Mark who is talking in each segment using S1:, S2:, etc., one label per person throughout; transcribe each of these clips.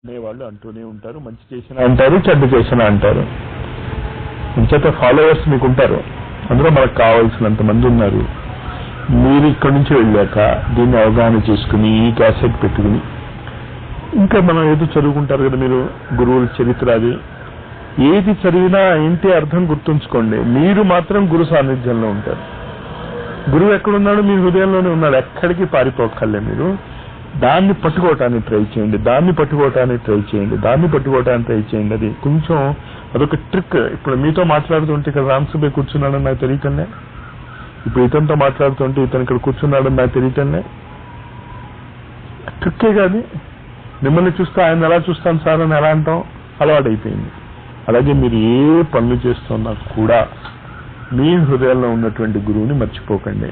S1: అనేవాళ్ళు అంటూనే ఉంటారు, మంచి చేసినా అంటారు, చెడ్డ చేసినా అంటారు. ఇంచేత ఫాలోవర్స్ మీకు ఉంటారు, అందులో మనకు కావాల్సినంత మంది ఉన్నారు. మీరు ఇక్కడి నుంచి వెళ్ళాక దీన్ని అవగాహన చేసుకుని ఈ క్యాసెట్ పెట్టుకుని ఇంకా మనం ఏదో చదువుకుంటారు కదా, మీరు గురువుల చరిత్ర అది ఏది చదివినా ఏంటి అర్థం గుర్తుంచుకోండి. మీరు మాత్రం గురు సాన్నిధ్యంలో ఉంటారు. గురువు ఎక్కడున్నాడు? మీ హృదయంలోనే ఉన్నాడు. ఎక్కడికి పారిపోక్కర్లే. మీరు దాన్ని పట్టుకోవటానికి ట్రై చేయండి, దాన్ని పట్టుకోవటానికి ట్రై చేయండి, దాన్ని పట్టుకోవటానికి ట్రై చేయండి. అది కొంచెం అదొక ట్రిక్. ఇప్పుడు మీతో మాట్లాడుతుంటే ఇక్కడ రామసుబ్బే కూర్చున్నాడని నాకు తెలియటంలే, ఇప్పుడు ఇతనితో మాట్లాడుతుంటే ఇతను ఇక్కడ కూర్చున్నాడని నాకు తెలియటంలే. ట్రిక్కే కాదు. మిమ్మల్ని చూస్తే ఆయన ఎలా చూస్తాను సార్ అని ఎలా అంటాం, అలవాటైపోయింది. అలాగే మీరు ఏ పనులు చేస్తున్నా కూడా మీ హృదయంలో ఉన్నటువంటి గురువుని మర్చిపోకండి.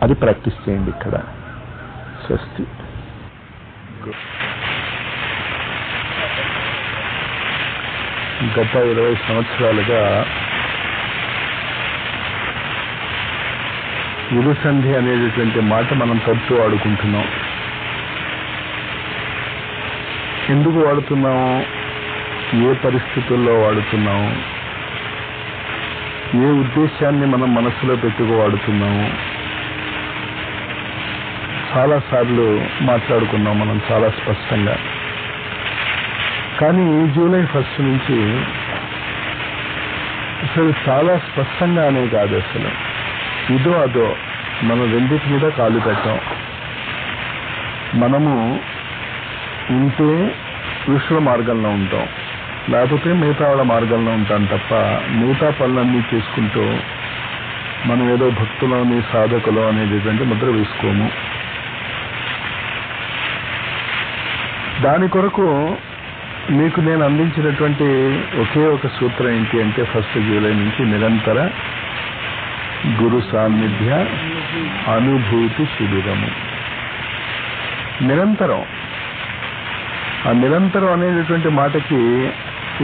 S1: అది ప్రాక్టీస్ చేయండి ఇక్కడ. స్వస్తి. గత 20 సంవత్సరాలుగా గురుసంధి అనేటటువంటి మాట మనం తరచూ వాడుకుంటున్నాం. ఎందుకు వాడుతున్నాము, ఏ పరిస్థితుల్లో వాడుతున్నాము, ఏ ఉద్దేశాన్ని మనం మనసులో పెట్టుకు వాడుతున్నాము, చాలాసార్లు మాట్లాడుకున్నాం మనం చాలా స్పష్టంగా. కానీ జూలై 1 నుంచి అసలు చాలా స్పష్టంగా అనే కాదు, అసలు ఇదో అదో మనం రెండింటి మీద కాలు పెట్టాం. మనము ఉంటే ఋషుల మార్గంలో ఉంటాం, లేకపోతే మిగతా వాళ్ళ మార్గంలో ఉంటాం తప్ప మిగతా పనులన్నీ చేసుకుంటూ మనం ఏదో భక్తులని సాధకులు అనేటటువంటి ముద్ర వేసుకోము. దాని కొరకు మీకు నేను అందించినటువంటి ఒకే ఒక సూత్రం ఏంటి అంటే 1 జూలై నుంచి నిరంతర గురు సాన్నిధ్య అనుభూతి శిబిరము. నిరంతరం. ఆ నిరంతరం అనేటటువంటి మాటకి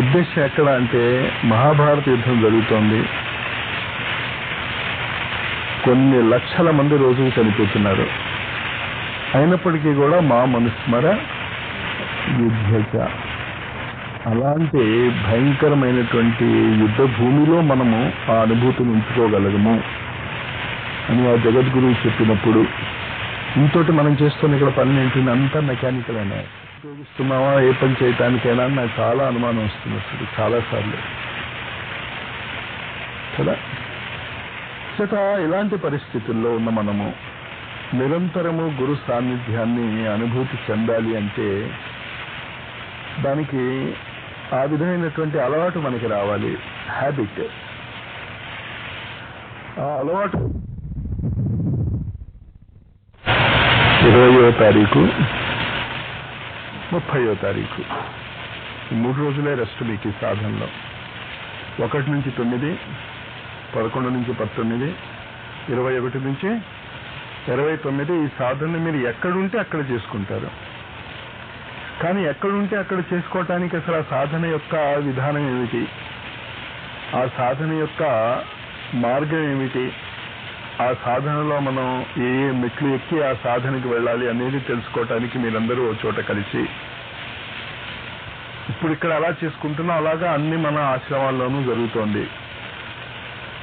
S1: ఉద్దేశం ఎక్కడ అంటే, మహాభారత యుద్ధం జరుగుతోంది, కొన్ని లక్షల మంది రోజులు చనిపోతున్నారు, అయినప్పటికీ కూడా మా మనుస్మర యుద్ధ. అలాంటి భయంకరమైనటువంటి యుద్ధ భూమిలో మనము ఆ అనుభూతిని ఉంచుకోగలగము అని ఆ జగద్గురువు చెప్పినప్పుడు, ఇంతోటి మనం చేస్తున్న ఇక్కడ పని ఏంటంటే అంతా మెకానికల్ అయినా ఉపయోగిస్తున్నావా ఏ పని చేయటానికైనా నాకు చాలా అనుమానం వస్తుంది అసలు చాలాసార్లు కదా. చేత ఇలాంటి పరిస్థితుల్లో ఉన్న మనము నిరంతరము గురు సాన్నిధ్యాన్ని అనుభూతి చెందాలి అంటే దానికి ఆ విధమైనటువంటి అలవాటు మనకి రావాలి, హ్యాబిట్. ఆ అలవాటు 20వ తారీఖు 30వ తారీఖు 3 రోజులే రెస్ట్ మీకు ఈ సాధనలో. 1 నుంచి 9, 11 నుంచి 19, 21 నుంచి 29 ఈ సాధనని మీరు ఎక్కడుంటే అక్కడ చేసుకుంటారు. కానీ ఎక్కడుంటే అక్కడ చేసుకోవటానికి అసలు ఆ సాధన యొక్క విధానం ఏమిటి, ఆ సాధన యొక్క మార్గం ఏమిటి, ఆ సాధనలో మనం ఏ ఏ మెట్లు ఎక్కి ఆ సాధనకి వెళ్ళాలి అనేది తెలుసుకోవటానికి మీరందరూ ఓ చోట కలిసి ఇప్పుడు ఇక్కడ అలా చేసుకుంటున్నాం. అలాగా అన్ని మన ఆశ్రమాల్లోనూ జరుగుతోంది.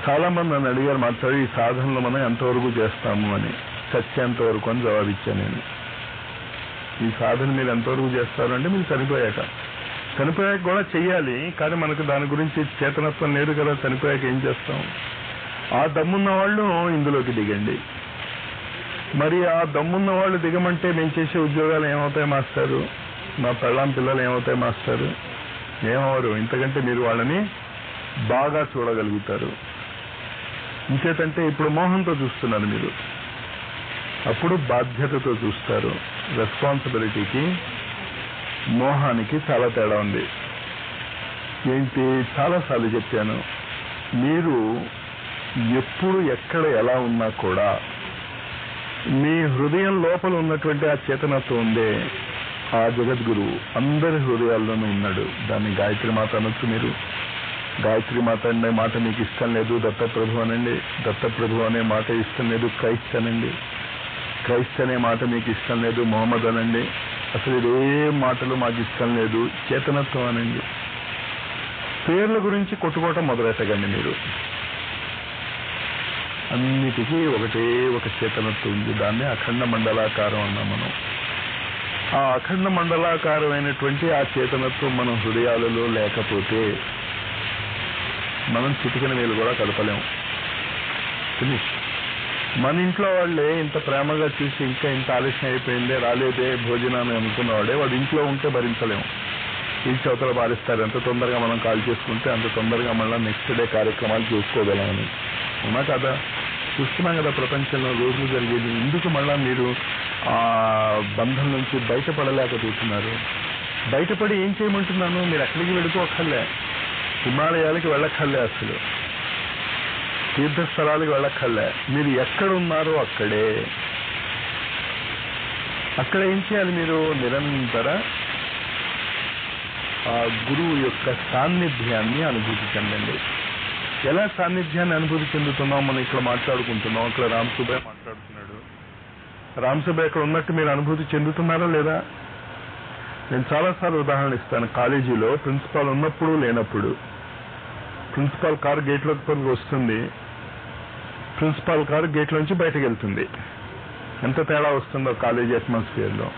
S1: చాలా మంది నన్ను అడిగారు మాట్లాడి ఈ సాధనలో మనం ఎంతవరకు చేస్తాము అని. చచ్చేంత వరకు అని జవాబిచ్చాను నేను. ఈ సాధన మీరు ఎంతవరకు చేస్తారు అంటే మీరు చనిపోయాక కూడా చెయ్యాలి, కానీ మనకు దాని గురించి చేతనత్వం లేదు కదా. చనిపోయాక ఏం చేస్తాం? ఆ దమ్మున్న వాళ్ళు ఇందులోకి దిగండి. మరి ఆ దమ్మున్న వాళ్ళు దిగమంటే మేము చేసే ఉద్యోగాలు ఏమవుతాయి మాస్టారు, మా పెళ్ళాం పిల్లలు ఏమవుతాయి మాస్టారు? ఏమవరు. ఇంతకంటే మీరు వాళ్ళని బాగా చూడగలుగుతారు. ఇంకేతంటే ఇప్పుడు మోహంతో చూస్తున్నారు మీరు, అప్పుడు బాధ్యతతో చూస్తారు. రెస్పాన్సిబిలిటీకి మోహానికి చాలా తేడా ఉంది. ఏంటి, చాలాసార్లు చెప్పాను, మీరు ఎప్పుడు ఎక్కడ ఎలా ఉన్నా కూడా మీ హృదయం లోపల ఉన్నటువంటి ఆ చేతనత్వం ఉందే, ఆ జగద్గురువు అందరి హృదయాల్లోనూ ఉన్నాడు. దాన్ని గాయత్రి మాత అనొచ్చు. మీరు గాయత్రి మాత అనే మాట మీకు ఇష్టం లేదు, దత్తప్రభు అనండి. దత్తప్రభు అనే మాట ఇష్టం లేదు, క్రైస్ట్ అనండి. క్రైస్ట్ అనే మాట మీకు ఇష్టం లేదు, మొహమ్మద్ అనండి. అసలు ఇదే మాటలు మాకు ఇష్టం లేదు, చేతనత్వం అనండి. పేర్ల గురించి కొట్టుకోవటం మొదలెట్టకండి మీరు. అన్నిటికీ ఒకటే ఒక చేతనత్వం ఉంది, దాన్ని అఖండ మండలాకారం అన్నాం మనం. ఆ అఖండ మండలాకారమైనటువంటి ఆ చేతనత్వం మన హృదయాలలో లేకపోతే మనం చిటికిన వేలు కూడా కదపలేము. ఫినిష్. మన ఇంట్లో వాళ్ళే ఇంత ప్రేమగా చూసి ఇంకా ఇంత ఆలస్యం అయిపోయిందే, రాలేదే భోజనాన్ని అనుకున్నవాడే వాడు ఇంట్లో ఉంటే భరించలేము. ఈ చవతలు పారిస్తారు. ఎంత తొందరగా మనం కాల్ చేసుకుంటే అంత తొందరగా మళ్ళీ నెక్స్ట్ డే కార్యక్రమాలు చూసుకోగలమని. అవునా కదా? చూస్తున్నాం కదా ప్రపంచంలో రోజు జరిగేది. ఎందుకు మళ్ళా మీరు ఆ బంధం నుంచి బయటపడలేకపోతున్నారు? బయటపడి ఏం చేయమంటున్నాను? మీరు ఎక్కడికి వెళ్ళిపోక్కర్లే, హిమాలయాలకి వెళ్ళక్కర్లే, అసలు తీర్థస్థలాలకు వెళ్ళక్కర్లే. మీరు ఎక్కడ ఉన్నారో అక్కడే. అక్కడ ఏం చేయాలి? మీరు నిరంతర ఆ గురువు యొక్క సాన్నిధ్యాన్ని అనుభూతి చెందండి. ఎలా సాన్నిధ్యాన్ని అనుభూతి చెందుతున్నాం? మనం ఇక్కడ మాట్లాడుకుంటున్నాం, ఇక్కడ రామ్ సుబ్బయ్య మాట్లాడుతున్నాడు. రామ్ సుబ్బయ్య ఇక్కడ ఉన్నట్టు మీరు అనుభూతి చెందుతున్నారా లేదా? నేను చాలాసార్లు ఉదాహరణ ఇస్తాను. కాలేజీలో ప్రిన్సిపాల్ ఉన్నప్పుడు లేనప్పుడు. ప్రిన్సిపాల్ కారు గేట్లోకి వస్తుంది, ప్రిన్సిపాల్ కారు గేట్లోంచి బయటకు వెళ్తుంది. ఎంత తేడా వస్తుందో కాలేజీ అట్మాస్ఫియర్లో.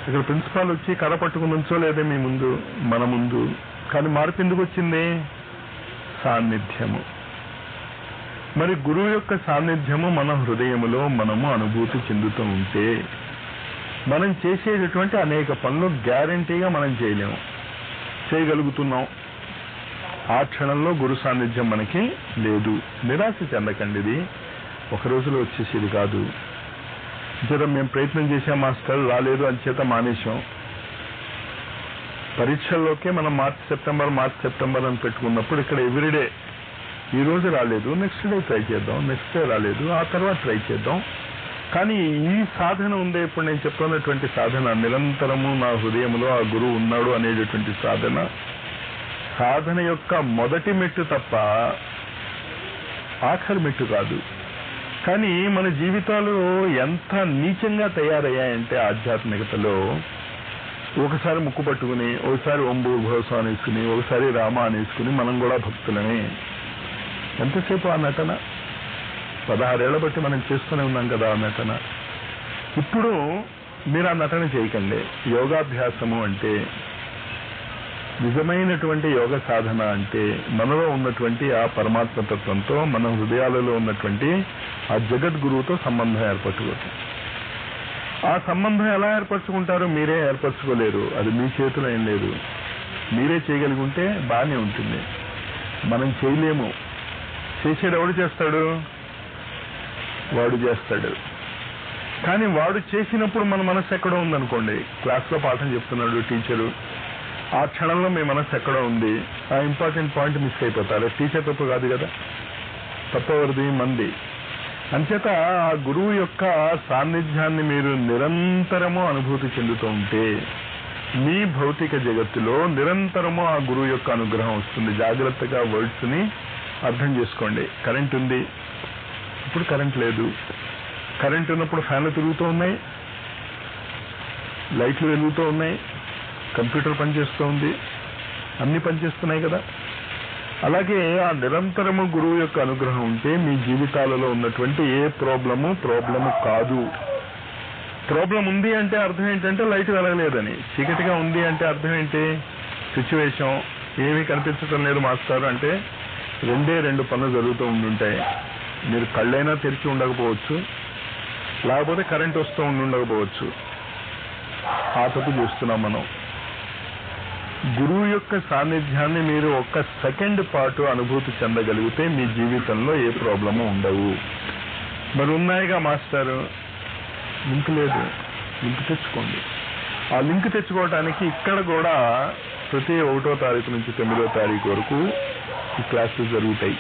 S1: ఇక్కడ ప్రిన్సిపాల్ వచ్చి కర్ర పట్టుకుని ఉంచోలేదే మీ ముందు, మన ముందు. కానీ మార్పు ఎందుకు వచ్చింది? సాన్నిధ్యము. మరి గురువు యొక్క సాన్నిధ్యము మన హృదయములో మనము అనుభూతి చెందుతూ ఉంటే మనం చేసేటటువంటి అనేక పనులు గ్యారంటీగా మనం చేయలేము, చేయగలుగుతున్నాం. ఆ క్షణంలో గురు సాన్నిధ్యం మనకి లేదు. నిరాశ చెందకండి. ఇది ఒక రోజులో వచ్చేసేది కాదు. చేత మేము ప్రయత్నం చేసాం మాస్టర్, రాలేదు అని చేత మానేశాం. పరీక్షల్లోకే మనం మార్చి సెప్టెంబర్ అని పెట్టుకున్నప్పుడు ఇక్కడ ఎవ్రీడే ఈ రోజు రాలేదు, నెక్స్ట్ డే ట్రై చేద్దాం, నెక్స్ట్ డే రాలేదు, ఆ తర్వాత ట్రై చేద్దాం. కానీ ఈ సాధన ఉందే, ఇప్పుడు నేను చెప్తున్నటువంటి సాధన, నిరంతరము నా హృదయంలో ఆ గురువు ఉన్నాడు అనేటటువంటి సాధన యొక్క మొదటి మెట్టు తప్ప ఆఖరి మెట్టు కాదు. కానీ మన జీవితాలు ఎంత నీచంగా తయారయ్యాయంటే ఆధ్యాత్మికతలో, ఒకసారి ముక్కు పట్టుకుని, ఒకసారి ఓం భూర్భువస్సుః అనేసుకుని, ఒకసారి రామ అనేసుకుని మనం కూడా భక్తులమే. ఎంతసేపు ఆ నటన? 16 ఏళ్ల బట్టి మనం చేస్తూనే ఉన్నాం కదా ఆ నటన. ఇప్పుడు మీరు ఆ నటన చేయకండి. యోగాభ్యాసము అంటే, నిజమైనటువంటి యోగ సాధన అంటే మనలో ఉన్నటువంటి ఆ పరమాత్మ తత్వంతో, మన హృదయాలలో ఉన్నటువంటి ఆ జగద్గురువుతో సంబంధం ఏర్పరచుకోవచ్చు. ఆ సంబంధం ఎలా ఏర్పరచుకుంటారో మీరే ఏర్పరచుకోలేరు, అది మీ చేతిలో ఏం లేదు. మీరే చేయగలిగితే బాగానే ఉంటుంది, మనం చేయలేము. చేసేది ఎవడు చేస్తాడు? వాడు చేస్తాడు. కానీ వాడు చేసినప్పుడు మన మనసు ఎక్కడో ఉందనుకోండి, క్లాస్లో పాఠం చెప్తున్నాడు టీచరు, ఆ క్షణంలో మీ మనసు ఎక్కడో ఉంది, ఆ ఇంపార్టెంట్ పాయింట్ మిస్ అయిపోతారు. టీచర్ తప్పు కాదు కదా, తప్పవరిది, మంది. అంచేత ఆ గురువు యొక్క సాన్నిధ్యాన్ని మీరు నిరంతరము అనుభూతి చెందుతూ ఉంటే మీ భౌతిక జగత్తులో నిరంతరము ఆ గురువు యొక్క అనుగ్రహం వస్తుంది. జాగ్రత్తగా వర్డ్స్ ని అర్థం చేసుకోండి. కరెంట్ ఉంది, ఇప్పుడు కరెంట్ లేదు. కరెంట్ ఉన్నప్పుడు ఫ్యాన్లు తిరుగుతూ ఉన్నాయి, లైట్లు వెలుగుతూ ఉన్నాయి, కంప్యూటర్ పనిచేస్తూ ఉంది, అన్ని పనిచేస్తున్నాయి కదా. అలాగే ఆ నిరంతరము గురువు యొక్క అనుగ్రహం ఉంటే మీ జీవితాలలో ఉన్నటువంటి ఏ ప్రాబ్లము కాదు. ప్రాబ్లం ఉంది అంటే అర్థం ఏంటంటే లైట్ వెలగలేదని, చీకటిగా ఉంది అంటే అర్థం ఏంటి? సిచ్యువేషన్ ఏమీ కనిపించడం లేదు మాస్టర్ అంటే రెండు పనులు జరుగుతూ ఉండుంటాయి. మీరు కళ్ళైనా తెరిచి ఉండకపోవచ్చు, లేకపోతే కరెంట్ వస్తూ ఉండకపోవచ్చు. ఆ తప్పు చూస్తున్నాం మనం. గురువు యొక్క సాన్నిధ్యాన్ని మీరు ఒక్క సెకండ్ పాటు అనుభూతి చెందగలిగితే మీ జీవితంలో ఏ ప్రాబ్లము ఉండవు. మరి ఉన్నాయిగా మాస్టర్, లింక్ లేదు, లింక్ తెచ్చుకోండి. ఆ లింక్ తెచ్చుకోవడానికి ఇక్కడ కూడా ప్రతి 1వ తారీఖు నుంచి 9వ తారీఖు వరకు ఈ క్లాసెస్ జరుగుతాయి.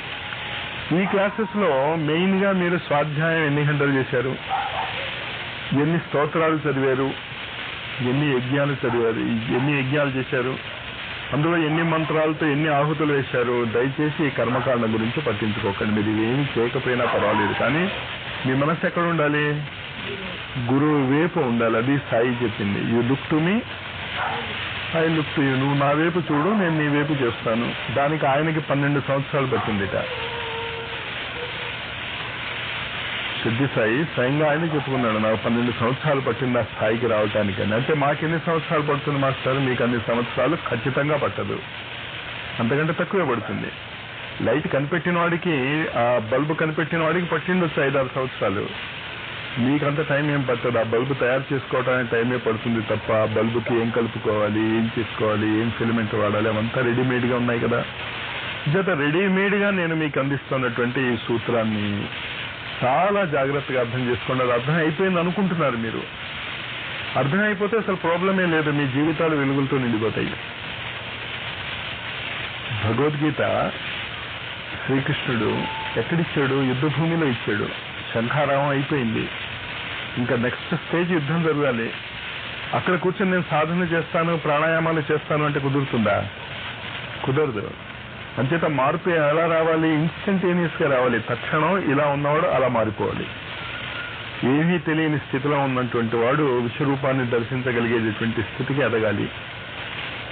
S1: ఈ క్లాసెస్ లో మెయిన్ గా మీరు స్వాధ్యాయం ఎన్ని గంటలు చేశారు, ఎన్ని స్తోత్రాలు చదివారు, ఎన్ని యజ్ఞాలు చదివారు, ఎన్ని యజ్ఞాలు చేశారు, అందులో ఎన్ని మంత్రాలతో ఎన్ని ఆహుతులు వేశారు. దయచేసి ఈ కర్మకాండ గురించి పట్టించుకోకండి. మీరు ఏమి చేయకపోయినా పర్వాలేదు, కానీ మీ మనసు ఎక్కడ ఉండాలి? గురువు వైపు ఉండాలి. అది సాయి చెప్పింది. You look to me, I look to you. నువ్వు నా వైపు చూడు, నేను నీ వైపు చేస్తాను. దానికి ఆయనకి 12 సంవత్సరాలు పట్టిందిట. సిద్ధి సాయి స్వయంగా ఆయన చెప్పుకున్నాడు, నాకు 12 సంవత్సరాలు పట్టింది ఆ స్థాయికి రావటానికని. అంటే మాకు ఎన్ని సంవత్సరాలు పడుతుంది మాస్టర్? మీకు అన్ని సంవత్సరాలు ఖచ్చితంగా పట్టదు, అంతకంటే తక్కువే పడుతుంది. లైట్ కనిపెట్టిన వాడికి, ఆ బల్బు కనిపెట్టిన వాడికి పట్టిండొచ్చు 5-6 సంవత్సరాలు. మీకంత టైం ఏం పట్టదు. ఆ బల్బు తయారు చేసుకోవడానికి టైమే పడుతుంది తప్ప ఆ బల్బుకి ఏం కలుపుకోవాలి, ఏం చేసుకోవాలి, ఏం ఫిలమెంట్ వాడాలి, అవంతా రెడీమేడ్గా ఉన్నాయి కదా. జత రెడీమేడ్గా నేను మీకు అందిస్తున్నటువంటి ఈ సూత్రాన్ని చాలా జాగ్రత్తగా అర్థం చేసుకోండి. అది అర్థం అయిపోయింది అనుకుంటున్నారు మీరు. అర్థం అయిపోతే అసలు ప్రాబ్లమే లేదు, మీ జీవితాలు వెలుగులతో నిండిపోతాయి. భగవద్గీత శ్రీకృష్ణుడు ఎక్కడిచ్చాడు? యుద్ధ భూమిలో ఇచ్చాడు. శంఖారావం అయిపోయింది, ఇంకా నెక్స్ట్ స్టేజ్ యుద్ధం జరగాలి. అక్కడ కూర్చొని నేను సాధన చేస్తాను, ప్రాణాయామాలు చేస్తాను అంటే కుదురుతుందా? కుదరదు. అంచేత మార్పు ఎలా రావాలి? ఇన్స్టంటేనియస్గా రావాలి. తక్షణం ఇలా ఉన్నవాడు అలా మారిపోవాలి. ఏమీ తెలియని స్థితిలో ఉన్నటువంటి వాడు విశ్వరూపాన్ని దర్శించగలిగేటటువంటి స్థితికి ఎదగాలి.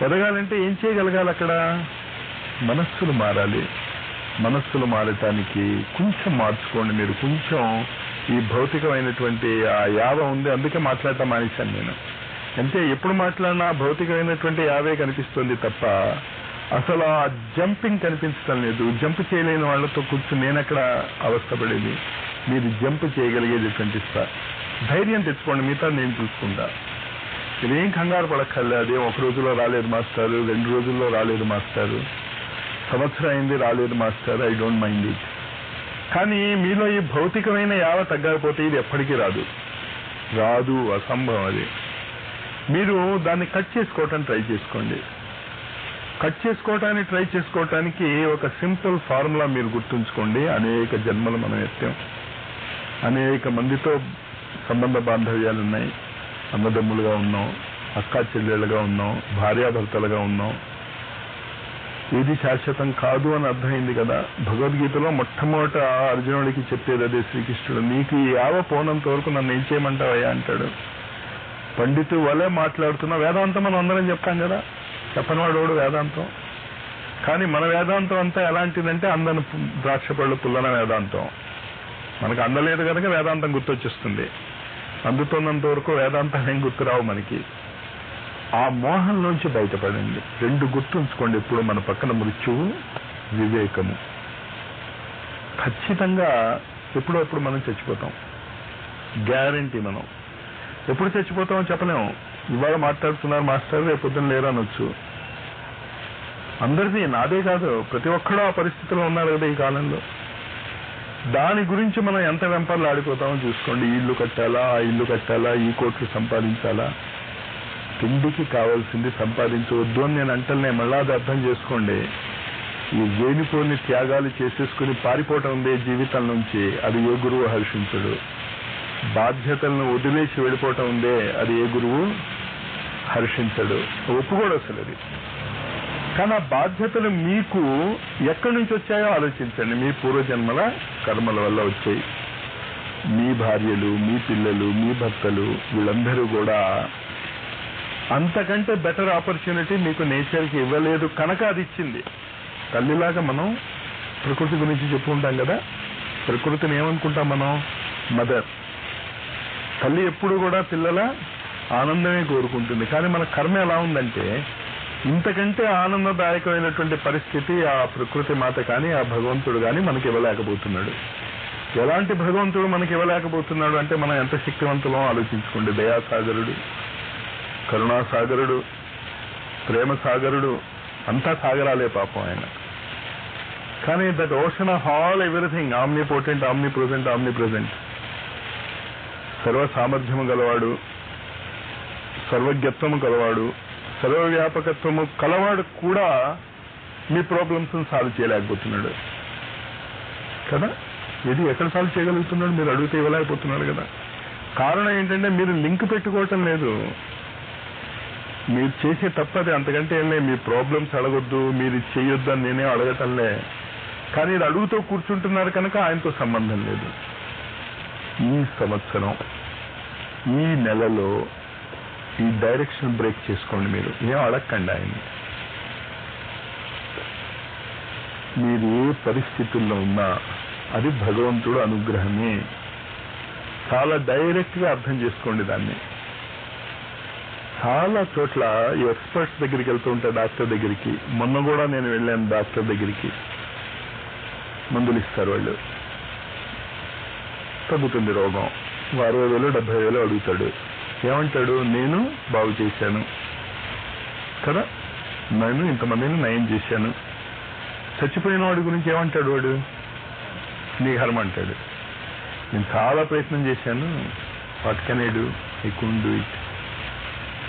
S1: ఎదగాలంటే ఏం చేయగలగాలి? అక్కడ మనస్సులు మారాలి. మనస్సులు మారటానికి కొంచెం మార్చుకోండి మీరు. కొంచెం ఈ భౌతికమైనటువంటి ఆ యావ ఉంది, అందుకే మాట్లాడటం మానేశాను నేను. అంటే ఎప్పుడు మాట్లాడినా భౌతికమైనటువంటి యావే కనిపిస్తుంది తప్ప అసలు ఆ జంపింగ్ కనిపించడం లేదు. జంప్ చేయలేని వాళ్ళతో కూర్చొని నేను అక్కడ అవస్థపడేది. మీరు జంప్ చేయగలిగేటటువంటి ధైర్యం తెచ్చుకోండి. మిగతా నేను చూసుకుంటా. ఇదేం కంగారు పడక్కర్లేదు. అదే ఒక రోజులో రాలేదు మాస్టారు, 2 రోజుల్లో రాలేదు మాస్టారు, సంవత్సరం అయింది రాలేదు master, I don't mind it. కానీ మీలో ఈ భౌతికమైన యావ తగ్గకపోతే ఇది ఎప్పటికీ రాదు, అసంభవం. అది మీరు దాన్ని కట్ చేసుకోవటానికి ట్రై చేసుకోండి. కట్ చేసుకోవటానికి ఒక సింపుల్ ఫార్ములా మీరు గుర్తుంచుకోండి. అనేక జన్మలు మనం ఎత్తాం, అనేక మందితో సంబంధ బాంధవ్యాలు ఉన్నాయి. అన్నదమ్ములుగా ఉన్నాం, అక్కా చెల్లెళ్ళుగా ఉన్నాం, భార్యాభర్తలుగా ఉన్నాం. ఏది శాశ్వతం కాదు అని అర్థమైంది కదా. భగవద్గీతలో మొట్టమొదట అర్జునుడికి చెప్పేది అదే శ్రీకృష్ణుడు. నీకు ఈ యావ పోనంత వరకు నన్ను ఏం చేయమంటావయ్యా అంటాడు. పండితు వలే మాట్లాడుతున్న వేదాంతం మనం అందరం చెప్తాం కదా, చెప్పనివాడు వేదాంతం. కానీ మన వేదాంతం అంతా ఎలాంటిదంటే అందని ద్రాక్ష పళ్ళు పుల్లన వేదాంతం. మనకు అందలేదు కనుక వేదాంతం గుర్తొచ్చేస్తుంది. అందుతున్నంత వరకు వేదాంతం ఏం గుర్తురావు మనకి. ఆ మోహంలోంచి బయటపడండి. 2 గుర్తుంచుకోండి ఎప్పుడు మన పక్కన: మృత్యువు, వివేకము. ఖచ్చితంగా ఎప్పుడప్పుడు మనం చచ్చిపోతాం, గ్యారంటీ. మనం ఎప్పుడు చచ్చిపోతామో చెప్పలేము. ఇవాళ మాట్లాడుతున్నారు మాస్టర్, రేపు పొద్దున్న లేరు అనొచ్చు. అందరిది, నాదే కాదు, ప్రతి ఒక్కడూ ఆ పరిస్థితిలో ఉన్నారు కదా ఈ కాలంలో. దాని గురించి మనం ఎంత వెంపర్లు ఆడిపోతామో చూసుకోండి. ఈ ఇల్లు కట్టాలా, ఆ ఇల్లు కట్టాలా, ఈ కోట్లు సంపాదించాలా. తిండికి కావాల్సింది సంపాదించవద్దు అని నేను అంటలనే. మళ్ళా అది అర్థం చేసుకోండి. ఈ వేణిపోని త్యాగాలు చేసేసుకుని పారిపోవటం ఉందే జీవితం నుంచి, అది ఏ గురువు హర్షించడు. బాధ్యతలను వదిలేసి వెళ్ళిపోవటం ఉందే, అది ఏ గురువు హర్షించడు, ఒప్పుకోడు అసలు అది. కానీ ఆ బాధ్యతలు మీకు ఎక్కడి నుంచి వచ్చాయో ఆలోచించండి. మీ పూర్వజన్మల కర్మల వల్ల వచ్చాయి. మీ భార్యలు, మీ పిల్లలు, మీ భర్తలు, వీళ్ళందరూ కూడా అంతకంటే బెటర్ ఆపర్చునిటీ మీకు నేచర్కి ఇవ్వలేదు కనుక అది ఇచ్చింది. తల్లిలాగా మనం ప్రకృతి గురించి చెప్పుకుంటాం కదా, ప్రకృతిని ఏమనుకుంటాం మనం? మదర్. తల్లి ఎప్పుడు కూడా పిల్లల ఆనందమే కోరుకుంటుంది. కానీ మన కర్మ ఎలా ఉందంటే, ఇంతకంటే ఆనందదాయకమైనటువంటి పరిస్థితి ఆ ప్రకృతి మాత కానీ ఆ భగవంతుడు కానీ మనకి ఇవ్వలేకపోతున్నాడు. ఎలాంటి భగవంతుడు మనకి ఇవ్వలేకపోతున్నాడు అంటే మనం ఎంత శక్తివంతులో ఆలోచించుకోండి. దయాసాగరుడు, కరుణాసాగరుడు, ప్రేమ సాగరుడు, అంతా సాగరాలే పాపం ఆయన. కానీ that ocean of all everything, omnipotent, omnipresent, సర్వ సామర్థ్యము గలవాడు, సర్వజ్ఞత్వము గలవాడు, సర్వవ్యాపకత్వము కలవాడు కూడా మీ ప్రాబ్లమ్స్ సాల్వ్ చేయలేకపోతున్నాడు కదా. ఇది ఎక్కడ సాల్వ్ చేయగలుగుతున్నాడు? మీరు అడిగితే ఇవ్వలేకపోతున్నాడు కదా. కారణం ఏంటంటే మీరు లింక్ పెట్టుకోవటం లేదు. మీరు చేసే తప్పది, అంతకంటే ఏం లేదు. మీ ప్రాబ్లమ్స్ అడగొద్దు, మీరు చేయొద్దు అని నేనే అడగటంలే. కానీ ఇది అడుగుతూ కూర్చుంటున్నారు కనుక ఆయనతో సంబంధం లేదు. ఈ సంవత్సరం ఈ నెలలో ఈ డైరెక్షన్ బ్రేక్ చేసుకోండి. మీరు ఏం అడగకండి ఆయన్ని. మీరు ఏ పరిస్థితుల్లో ఉన్నా అది భగవంతుడు అనుగ్రహమే. చాలా డైరెక్ట్గా అర్థం చేసుకోండి దాన్ని. చాలా చోట్ల ఈ ఎక్స్పర్ట్స్ దగ్గరికి వెళ్తూ ఉంటాయి, డాక్టర్ దగ్గరికి. మొన్న కూడా నేను వెళ్ళాను డాక్టర్ దగ్గరికి. మందులు ఇస్తారు వాళ్ళు, తగ్గుతుంది రోగం. 60,000 70,000 అడుగుతాడు. ఏమంటాడు? నేను బాగు చేశాను కదా, నేను ఇంతమందిని నయం చేశాను. చచ్చిపోయిన వాడి గురించి ఏమంటాడు వాడు? నీ కర్మ అంటాడు. నేను చాలా ప్రయత్నం చేశాను, what can I do, I couldn't do it.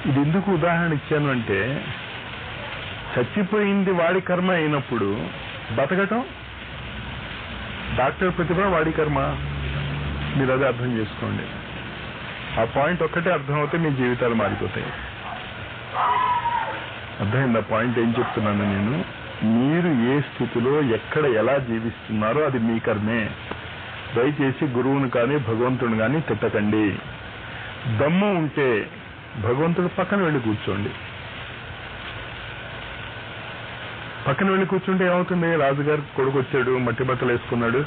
S1: ఇది ఎందుకు ఉదాహరణ ఇచ్చాను అంటే, చచ్చిపోయింది వాడి కర్మ అయినప్పుడు బతకటం డాక్టర్ ప్రతిభ వాడి కర్మ. మీరు అదే అర్థం చేసుకోండి. ఆ పాయింట్ ఒక్కటే అర్థమవుతే మీ జీవితాలు మారిపోతాయి. అర్థమైంది ఆ పాయింట్? ఏం చెప్తున్నాను నేను? మీరు ఏ స్థితిలో ఎక్కడ ఎలా జీవిస్తున్నారో అది మీ కర్మే. దయచేసి గురువుని కానీ భగవంతుని కానీ తిట్టకండి. దమ్ము ఉంటే భగవంతుడు పక్కన వెళ్ళి కూర్చోండి. పక్కన వెళ్ళి కూర్చుంటే ఏమవుతుంది? రాజుగారి కొడుకు వచ్చాడు, మట్టి బట్టలు వేసుకున్నాడు,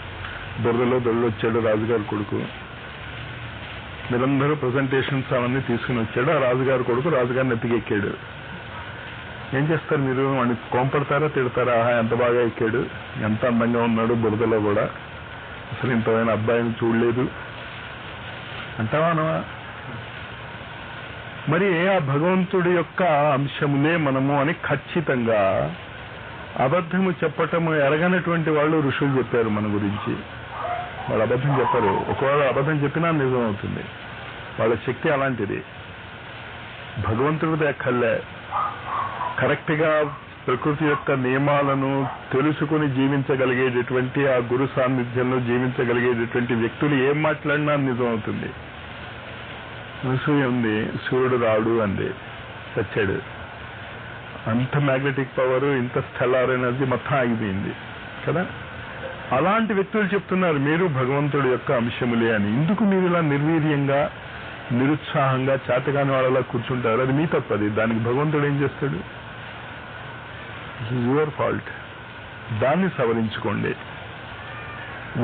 S1: దొరలో దొరలు వచ్చాడు రాజుగారి కొడుకు. మీరందరూ ప్రజెంటేషన్స్ అవన్నీ తీసుకుని వచ్చాడు. ఆ రాజుగారి కొడుకు రాజుగారిని ఎత్తికెక్కాడు. ఏం చేస్తారు మీరు? వాడిని కోంపడతారా, తిడతారా? ఆహా ఎంత బాగా ఎక్కాడు, ఎంత అందంగా ఉన్నాడు బురదలో కూడా, అసలు ఇంతమైన అబ్బాయిని చూడలేదు అంటావా అనవా? మరి ఆ భగవంతుడి యొక్క అంశములే మనము అని ఖచ్చితంగా అబద్ధము చెప్పటము ఎరగనటువంటి వాళ్ళు ఋషులు చెప్పారు మన గురించి. వాళ్ళు అబద్ధం చెప్పరు. ఒకవేళ అబద్ధం చెప్పినా నిజం అవుతుంది. వాళ్ళ శక్తి అలాంటిది. భగవంతుడిది ఎక్కర్లే. కరెక్ట్గా ప్రకృతి యొక్క నియమాలను తెలుసుకుని జీవించగలిగేటటువంటి ఆ గురు సాన్నిధ్యంలో జీవించగలిగేటటువంటి వ్యక్తులు ఏం మాట్లాడినా నిజం అవుతుంది. సూర్యుడు ఉంది, సూర్యుడు రాడు అంది, చచ్చాడు. అంత మ్యాగ్నెటిక్ పవర్, ఇంత స్టెల్లార్ ఎనర్జీ మొత్తం ఆగిపోయింది కదా. అలాంటి వ్యక్తులు చెప్తున్నారు మీరు భగవంతుడి యొక్క అంశములే అని. ఎందుకు మీరు ఇలా నిర్వీర్యంగా, నిరుత్సాహంగా, చేతగాని వాళ్ళలా కూర్చుంటారు? అది మీ తప్పది. దానికి భగవంతుడు ఏం చేస్తాడు? Your fault. దాన్ని సవరించుకోండి.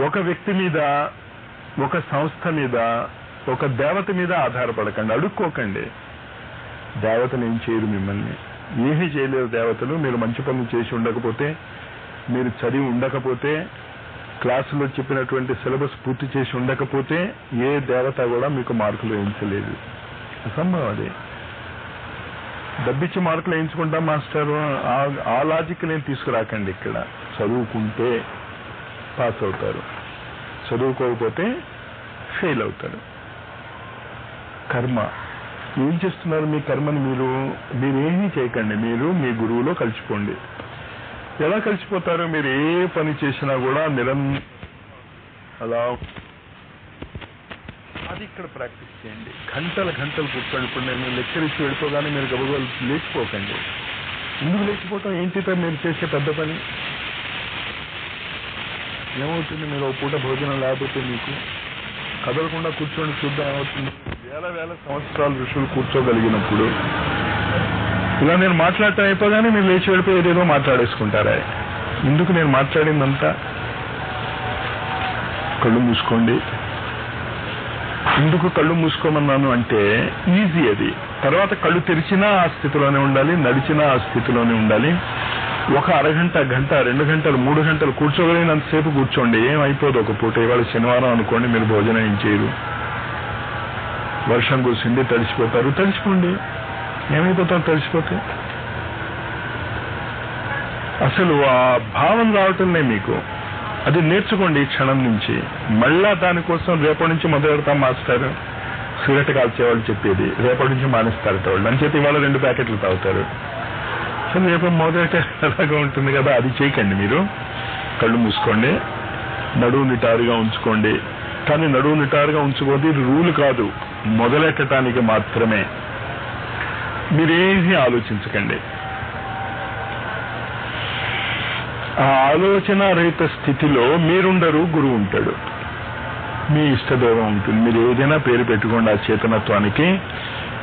S1: ఒక వ్యక్తి మీద, ఒక సంస్థ మీద, ఒక దేవత మీద ఆధారపడకండి. అడుక్కోకండి. దేవతలు ఏం చేయరు మిమ్మల్ని, ఏమీ చేయలేరు దేవతలు. మీరు మంచి పనులు చేసి ఉండకపోతే, మీరు చదివి ఉండకపోతే, క్లాసులో చెప్పినటువంటి సిలబస్ పూర్తి చేసి ఉండకపోతే ఏ దేవత కూడా మీకు మార్కులు వేయించలేదు. అసంభవం అది. డబ్బిచ్చి మార్కులు వేయించుకుంటాం మాస్టర్, ఆ లాజిక్ నేను తీసుకురాకండి. ఇక్కడ చదువుకుంటే పాస్ అవుతారు, చదువుకోకపోతే ఫెయిల్ అవుతారు. కర్మ ఏం చేస్తున్నారు? మీ కర్మని మీరేమీ చేయకండి. మీరు మీ గురువులో కలిసిపోండి. ఎలా కలిసిపోతారు? మీరు ఏ పని చేసినా కూడా అలా అది ఇక్కడ ప్రాక్టీస్ చేయండి. గంటలు కూర్చోండి. ఇప్పుడు నేను లెక్చర్ ఇచ్చి వెళ్ళిపోగానే మీరు గబగబా లేచిపోకండి. ఎందుకు లేచిపోవటం? ఏంటితో మీరు చేసే పెద్ద పని ఏమవుతుంది? మీరు ఒక పూట భోజనం లేకపోతే మీకు కదలకుండా కూర్చొని చూద్దాం ఏమవుతుంది? వేల సంవత్సరాలు ఋషులు కూర్చోగలిగినప్పుడు ఇలా నేను మాట్లాడటం అయిపోగానే మీరు లేచి వెళ్ళిపోయి ఏదేదో మాట్లాడేసుకుంటారా? ఎందుకు నేను మాట్లాడిందంతా? కళ్ళు మూసుకోండి. ఎందుకు కళ్ళు మూసుకోమన్నాను అంటే ఈజీ అది. తర్వాత కళ్ళు తెరిచినా ఆ స్థితిలోనే ఉండాలి, నడిచినా ఆ స్థితిలోనే ఉండాలి. ఒక అరగంట, గంట, 2 గంటలు, 3 గంటలు కూర్చోగలిగినంతసేపు కూర్చోండి. ఏం అయిపోదు ఒక పూట. ఇవాళ శనివారం అనుకోండి, మీరు భోజనం ఏం చేయరు, వర్షం కూర్చుండి తడిసిపోతారు. తడిసిపోండి, ఏమైపోతారు తడిసిపోతే? అసలు ఆ భావం రావటంలే మీకు. అది నేర్చుకోండి ఈ క్షణం నుంచి. మళ్ళా దానికోసం రేపటి నుంచి మొదలెడతాం మాస్టర్. సిగరెట్ కాల్చేవాళ్ళు చెప్పేది రేపటి నుంచి మానేస్తారట వాళ్ళు. అని చెప్పి ఇవాళ 2 ప్యాకెట్లు తాగుతారు. సరే రేపు మొదలెట్టే అలాగా ఉంటుంది కదా. అది చేయకండి. మీరు కళ్ళు మూసుకోండి, నడువు నిటారుగా ఉంచుకోండి. కానీ నడువు నిటారుగా ఉంచుకోండి రూల్ కాదు, మొదలెట్టడానికి మాత్రమే. మీరేమీ ఆలోచించకండి. ఆ ఆలోచన రహిత స్థితిలో మీరుండరు, గురువు ఉంటాడు. మీ ఇష్టదైవం ఉంటుంది. మీరు ఏదైనా పేరు పెట్టుకోండి ఆ చేతనత్వానికి.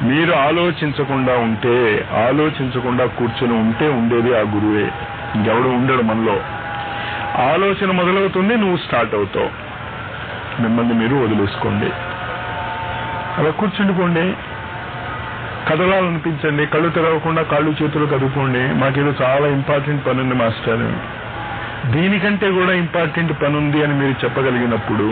S1: మీరు ఆలోచించకుండా ఉంటే, ఆలోచించకుండా కూర్చొని ఉంటే ఉండేది ఆ గురువే, ఇంకెవడు ఉండడు మనలో. ఆలోచన మొదలవుతుంది, నువ్వు స్టార్ట్ అవుతావు. మిమ్మల్ని మీరు వదిలేసుకోండి, అలా కూర్చుండిపోండి. కదలాలనిపించండి, కళ్ళు తెరవకుండా కాళ్ళు చేతులు కదుపుకోండి. మాకేదో చాలా ఇంపార్టెంట్ పని ఉంది మాస్టర్, దీనికంటే కూడా ఇంపార్టెంట్ పని ఉంది అని మీరు చెప్పగలిగినప్పుడు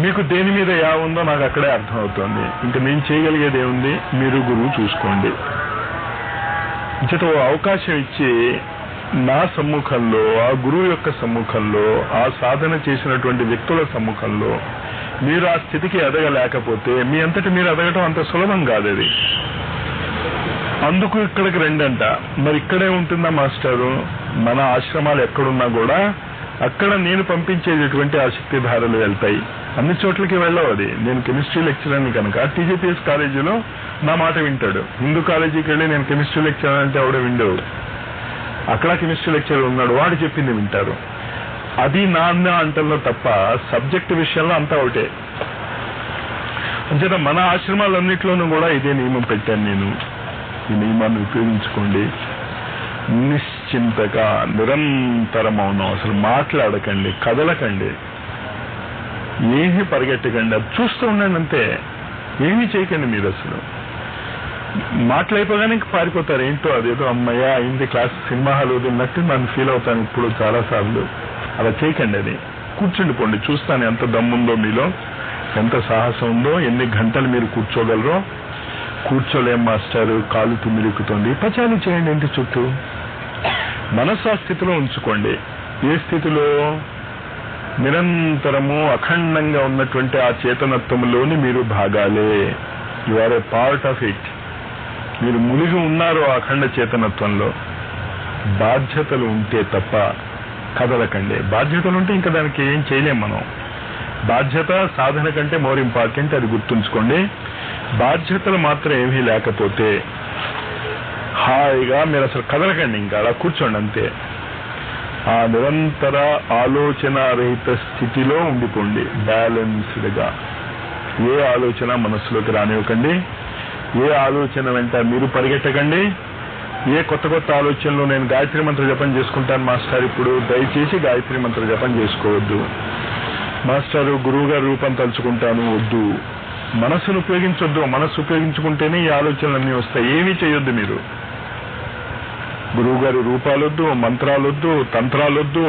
S1: మీకు దేని మీద యా ఉందో నాకు అక్కడే అర్థమవుతుంది. ఇంకా నేను చేయగలిగేది ఏముంది, మీరు గురువు చూసుకోండి. ఇంత అవకాశం ఇచ్చి నా సమ్ముఖంలో, ఆ గురువు యొక్క సమ్ముఖంలో, ఆ సాధన చేసినటువంటి వ్యక్తుల సమ్ముఖంలో మీరు ఆ స్థితికి ఎదగలేకపోతే మీ అంతటి మీరు ఎదగటం అంత సులభం కాదు. అది అందుకు ఇక్కడికి రండంట. మరి ఇక్కడే ఉంటుందా మాస్టారు? మన ఆశ్రమాలు ఎక్కడున్నా కూడా అక్కడ నేను పంపించేటటువంటి ఆ శక్తిధారలు వెళ్తాయి. అన్ని చోట్లకి వెళ్ళవు. అది నేను కెమిస్ట్రీ లెక్చరర్ని కనుక టీజీపీఎస్ కాలేజీలో నా మాట వింటాడు. హిందూ కాలేజీకి వెళ్ళి నేను కెమిస్ట్రీ లెక్చరర్ అంటే ఆవిడ విండవు. అక్కడ కెమిస్ట్రీ లెక్చరర్ ఉన్నాడు, వాడు చెప్పింది వింటారు. అది నాన్న అంటల్లో తప్ప సబ్జెక్ట్ విషయంలో అంతా ఒకటే. అంచేత మన ఆశ్రమాలన్నింటిలోనూ కూడా ఇదే నియమం పెట్టాను నేను. ఈ నియమాన్ని ఉపయోగించుకోండి. నిశ్చింతగా నిరంతర మౌనం, అసలు మాట్లాడకండి, కదలకండి, ఏమీ పరిగెట్టకండి, అది చూస్తూ ఉండండి అంతే. ఏమీ చేయకండి. మీరు అసలు మాట్లాడిపోగానే ఇంక పారిపోతారు. ఏంటో అదేదో అమ్మయ్య అయింది క్లాస్, సినిమా హాల్ వదిలినట్టు నన్ను ఫీల్ అవుతాను ఇప్పుడు చాలాసార్లు. అలా చేయకండి. అది కూర్చుండిపోండి, చూస్తాను ఎంత దమ్ముందో మీలో, ఎంత సాహసం ఉందో, ఎన్ని గంటలు మీరు కూర్చోగలరో. కూర్చోలేం మాస్టారు, కాలు తిమ్మిరెక్కుతుంది, పచాలు చేయండి ఇంటి చుట్టూ. మనస్సు ఆ స్థితిలో ఉంచుకోండి. ఏ స్థితిలో? నిరంతరము అఖండంగా ఉన్నటువంటి ఆ చేతనత్వంలోని మీరు భాగాలే. You are a part of it. మీరు మునిగి ఉన్నారు ఆ అఖండ చేతనత్వంలో. బాధ్యతలు ఉంటే తప్ప కదలకండి. బాధ్యతలు ఉంటే ఇంకా దానికి ఏం చేయలేం మనం. బాధ్యత సాధన కంటే మోర్ ఇంపార్టెంట్, అది గుర్తుంచుకోండి. బాధ్యతలు మాత్రం ఏమీ లేకపోతే హాయిగా మీరు అసలు కదలకండి, ఇంకా అలా కూర్చోండి అంతే. ఆ నిరంతర ఆలోచన రహిత స్థితిలో ఉండిపోండి, బ్యాలెన్స్డ్గా. ఏ ఆలోచన మనస్సులోకి రానివ్వకండి. ఏ ఆలోచన వెంట మీరు పరిగెట్టకండి. ఏ కొత్త కొత్త ఆలోచనలు నేను గాయత్రి మంత్ర జపం చేసుకుంటాను మాస్టర్, ఇప్పుడు దయచేసి గాయత్రి మంత్ర జపం చేసుకోవద్దు. మాస్టారు గురువు గారి రూపం తలుచుకుంటాను, వద్దు. మనస్సును ఉపయోగించొద్దు. మనస్సు ఉపయోగించుకుంటేనే ఈ ఆలోచనలన్నీ వస్తాయి. ఏమీ చేయొద్దు మీరు. గురువు గారి రూపాలొద్దు, మంత్రాలొద్దు, తంత్రాలొద్దు.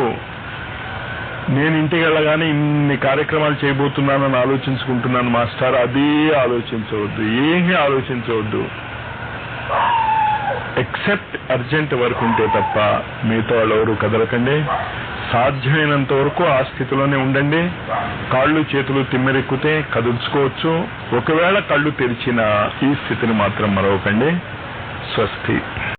S1: నేను ఇంటికి వెళ్ళగానే ఇన్ని కార్యక్రమాలు చేయబోతున్నానని ఆలోచించుకుంటున్నాను మాస్టర్, అది ఆలోచించవద్దు. ఏమీ ఆలోచించవద్దు. ఎక్సెప్ట్ అర్జెంట్ వర్క్ ఉంటే తప్ప మీతో వాళ్ళెవరూ కదలకండి. సాధ్యమైనంత వరకు ఆ స్థితిలోనే ఉండండి. కాళ్ళు చేతులు తిమ్మెరెక్కితే కదుల్చుకోవచ్చు. ఒకవేళ కళ్ళు తెరిచిన ఈ స్థితిని మాత్రం మరవకండి. స్వస్తి.